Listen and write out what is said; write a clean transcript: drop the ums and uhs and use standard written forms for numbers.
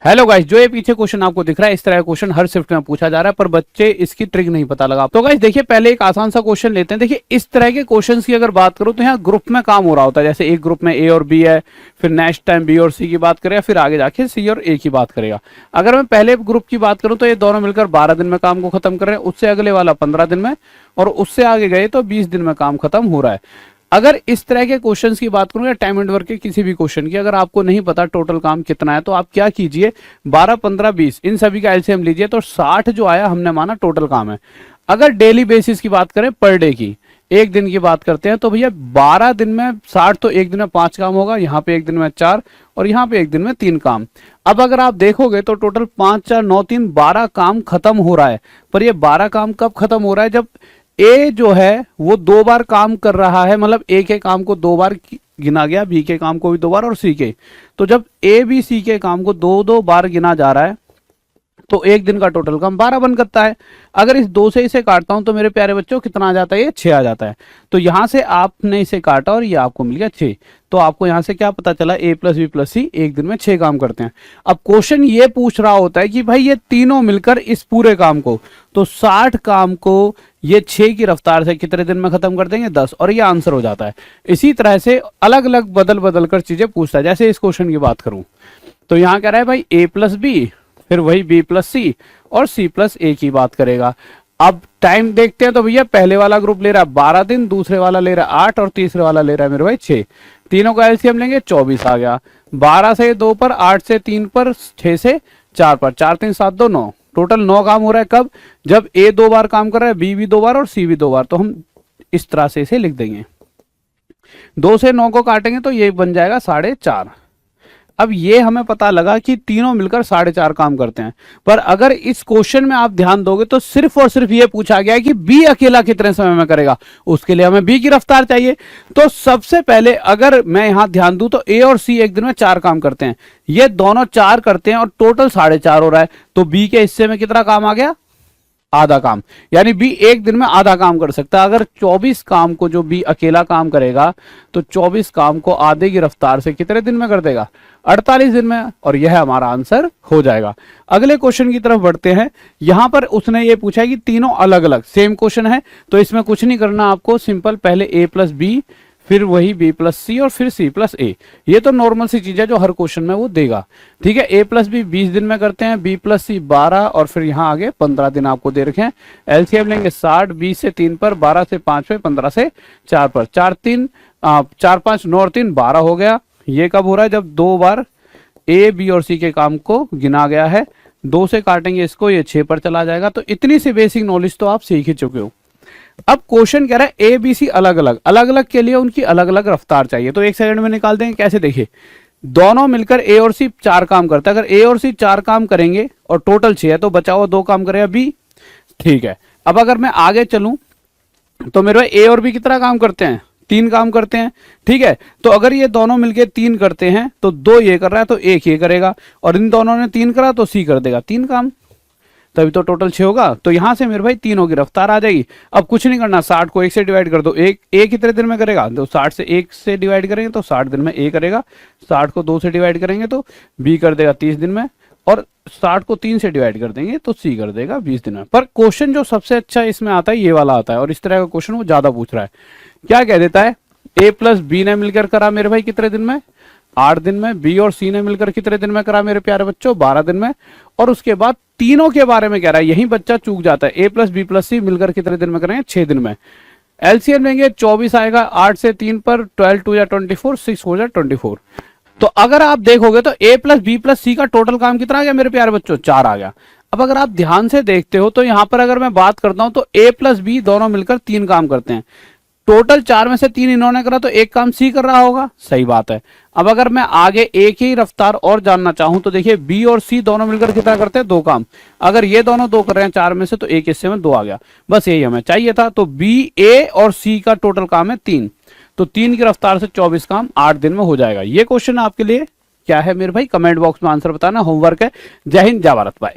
Hello guys, जो ये पीछे क्वेश्चन आपको दिख रहा है, इस तरह का क्वेश्चन हर शिफ्ट में पूछा जा रहा है, पर बच्चे इसकी ट्रिक नहीं पता लगा। तो गाइस देखिए, पहले एक आसान सा क्वेश्चन लेते हैं। देखिए, इस तरह के क्वेश्चंस की अगर बात करूं तो यहाँ ग्रुप में काम हो रहा होता है। जैसे एक ग्रुप में ए और बी है, फिर नेक्स्ट टाइम बी और सी की बात करेगा, फिर आगे जाके सी और ए की बात करेगा। अगर मैं पहले ग्रुप की बात करूं तो ये दोनों मिलकर 12 दिन में काम को खत्म कर रहे हैं, उससे अगले वाला 15 दिन में, और उससे आगे गए तो 20 दिन में काम खत्म हो रहा है। अगर इस तरह के क्वेश्चंस की बात करूं या टाइम एंड वर्क के किसी भी क्वेश्चन की, अगर आपको नहीं पता टोटल काम कितना है, तो आप क्या कीजिए, 12, 15, 20 इन सभी का एलसीएम लीजिए, तो 60 जो आया हमने माना टोटल काम है। अगर डेली बेसिस की बात करें, पर डे की, एक दिन की बात करते हैं, तो भैया 12 दिन में 60, तो एक दिन में 5 काम होगा, यहाँ पे एक दिन में 4 और यहाँ पे एक दिन में 3 काम। अब अगर आप देखोगे तो टोटल 5, 4, 9, 3 12 काम खत्म हो रहा है। पर ये 12 काम कब खत्म हो रहा है? जब ए जो है वो 2 बार काम कर रहा है, मतलब ए के काम को 2 बार गिना गया, बी के काम को भी 2 बार और सी के। तो जब ए बी सी के काम को 2-2 बार गिना जा रहा है तो एक दिन का टोटल काम 12 बन करता है। अगर इस 2 से इसे काटता हूं तो मेरे प्यारे बच्चों कितना आ जाता है? ये 6 आ जाता है। तो यहां से आपने इसे काटा और ये आपको मिल गया 6। तो आपको यहां से क्या पता चला? ए प्लस बी प्लस सी एक दिन में 6 काम करते हैं। अब क्वेश्चन ये पूछ रहा होता है कि भाई ये तीनों मिलकर इस पूरे काम को, तो 60 काम को ये 6 की रफ्तार से कितने दिन में खत्म कर देंगे? 10, और ये आंसर हो जाता है। इसी तरह से अलग अलग बदल बदल कर चीजें पूछता है। जैसे इस क्वेश्चन की बात करूं तो यहां कह रहा है भाई ए प्लस बी, फिर वही बी प्लस सी और सी प्लस ए की बात करेगा। अब टाइम देखते हैं तो भैया पहले वाला ग्रुप ले रहा है 12 दिन, दूसरे वाला ले रहा है 8 और तीसरे वाला ले रहा है मेरे भाई 6। तीनों का एलसीएम लेंगे, 24 आ गया। 12 से 2 पर, 8 से 3 पर, 6 से 4 पर, 4 3 7 2 9, टोटल 9 काम हो रहा है। कब? जब ए 2 बार काम कर रहा है, बी भी 2 बार और सी भी 2 बार। तो हम इस तरह से इसे लिख देंगे। 2 से 9 को काटेंगे तो ये बन जाएगा 4.5। अब ये हमें पता लगा कि तीनों मिलकर 4.5 काम करते हैं। पर अगर इस क्वेश्चन में आप ध्यान दोगे तो सिर्फ और सिर्फ ये पूछा गया है कि बी अकेला कितने समय में करेगा, उसके लिए हमें बी की रफ्तार चाहिए। तो सबसे पहले अगर मैं यहां ध्यान दूं तो ए और सी एक दिन में 4 काम करते हैं, ये दोनों 4 करते हैं और टोटल 4.5 हो रहा है। तो बी के हिस्से में कितना काम आ गया? आधा काम। यानी बी एक दिन में आधा काम कर सकता है। अगर 24 काम को जो बी अकेला काम करेगा तो 24 काम को आधे की रफ्तार से कितने दिन में कर देगा? 48 दिन में। और यह हमारा आंसर हो जाएगा। अगले क्वेश्चन की तरफ बढ़ते हैं। यहां पर उसने ये पूछा है कि तीनों अलग अलग सेम क्वेश्चन है, तो इसमें कुछ नहीं करना आपको, सिंपल पहले ए प्लस बी, फिर वही बी प्लस सी और फिर सी प्लस ए। ये तो नॉर्मल सी चीज है जो हर क्वेश्चन में वो देगा। ठीक है, ए प्लस बी 20 दिन में करते हैं, बी प्लस सी 12 और फिर यहाँ आगे 15 दिन आपको दे रखे हैं। एलसीएम लेंगे 60, 20 से 3 पर, 12 से 5 पे, 15 से 4 पर, 4 5 9 और 3 12 हो गया। ये कब हो रहा है? जब 2 बार ए बी और सी के काम को गिना गया है। 2 से काटेंगे इसको, ये 6 पर चला जाएगा। तो इतनी सी बेसिक नॉलेज तो आप सीख ही चुके हो। अब क्वेश्चन कह रहा है ए बी सी अलग अलग के लिए उनकी अलग अलग रफ्तार चाहिए। तो 1 सेकंड में निकाल देंगे। कैसे? देखिए, दोनों मिलकर ए और सी 4 काम करता है। अगर ए और सी 4 काम करेंगे और टोटल 6 है तो बचा हुआ 2 काम करेगा बी। ठीक है, अब अगर मैं आगे चलूं तो मेरे ए और बी कितना काम करते हैं? 3 काम करते हैं। ठीक है, तो अगर ये दोनों मिलकर 3 करते हैं तो 2 ये कर रहा है तो 1 ये करेगा, और इन दोनों ने 3 करा तो सी कर देगा 3 काम, तभी तो टोटल 6 होगा। तो यहां से मेरे भाई तीनों की रफ्तार आ जाएगी। अब कुछ नहीं करना, 60 को 1 से डिवाइड कर दो। एक कितने दिन में करेगा? तो 60 से 1 से डिवाइड करेंगे तो 60 दिन में ए करेगा। 60 को 2 से डिवाइड करेंगे तो बी कर देगा 30 दिन में, और 60 को 3 से डिवाइड कर देंगे तो सी कर देगा 20 दिन में। पर क्वेश्चन जो सबसे अच्छा इसमें आता है ये वाला आता है, और इस तरह का क्वेश्चन वो ज्यादा पूछ रहा है। क्या कह देता है? ए प्लस बी ने मिलकर करा मेरे भाई कितने दिन में? 8 दिन में। बी और सी ने मिलकर कितने दिन में करा मेरे प्यारे बच्चों? 12 दिन में। और उसके बाद तीनों के बारे में कह रहा है, यही बच्चा चूक जाता है। ए प्लस बी प्लस सी मिलकर कितने दिन में करेंगे? 6 दिन में। एलसीएम लेंगे, 24 आएगा, 8 से 3 पर, 12 2 या 24, 6 हो जाए 24। तो अगर आप देखोगे तो ए प्लस बी प्लस सी का टोटल काम कितना आ गया मेरे प्यारे बच्चों? 4 आ गया। अब अगर आप ध्यान से देखते हो तो यहां पर अगर मैं बात करता हूं तो ए प्लस बी दोनों मिलकर 3 काम करते हैं। टोटल 4 में से 3 इन्होंने करा तो 1 काम सी कर रहा होगा। सही बात है। अब अगर मैं आगे एक ही रफ्तार और जानना चाहूं तो देखिए, बी और सी दोनों मिलकर कितना करते हैं? 2 काम। अगर ये दोनों 2 कर रहे हैं 4 में से तो एक हिस्से में 2 आ गया। बस यही हमें चाहिए था। तो बी, ए और सी का टोटल काम है 3। तो 3 की रफ्तार से 24 काम 8 दिन में हो जाएगा। ये क्वेश्चन आपके लिए क्या है मेरे भाई? कमेंट बॉक्स में आंसर बताना। होमवर्क है। जय हिंद, जय भारत, बाय।